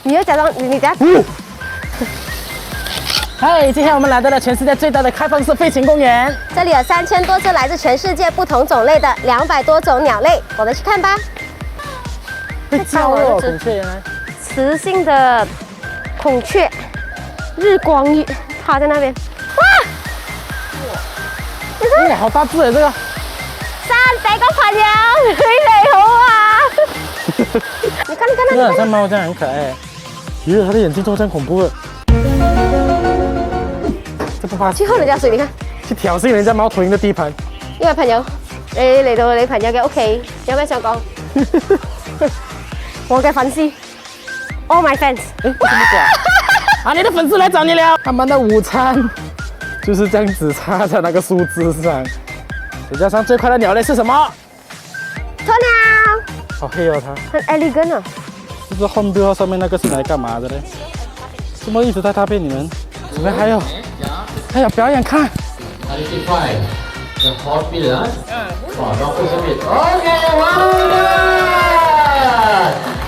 你要假装你等下。嗨，今天我们来到了全世界最大的开放式飞行公园。这里有3000多只来自全世界不同种类的200多种鸟类，我们去看吧。会叫哦，孔雀原来。雌性的孔雀，日光浴，它在那边。哇！哇，好大只哎，这个。300个朋友，你好啊！你看，真的很像猫，这样很可爱。咦，它的眼睛都这样恐怖了。这不怕去喝人家水，你看。去挑衅人家貓头鹰的地盤。呢位朋友，你嚟到你朋友嘅屋企，有咩想講？我嘅粉絲 ，all my fans。哎，怎么讲？啊，你的粉丝来找你聊。他们的午餐就是这样子插在那个树枝上。世界上最快的鸟类是什么？鸵鳥，好黑哦，它。很 elegant 啊。不知道红标上面那个是来干嘛的嘞？怎么一直在大便？你们？这边还有表演看。Identify the hot pillar. Dr. Smith. Okay, one.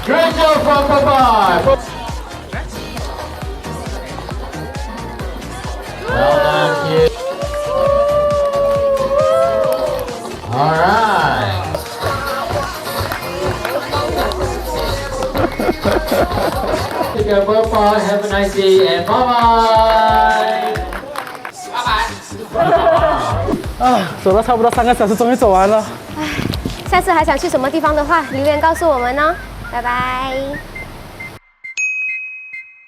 Great job from Papa. Well done, kid. All right. Take care, Papa. Have a nice day and bye-bye. 啊，走了差不多3个小时，终于走完了。下次还想去什么地方的话，留言告诉我们哦。拜拜。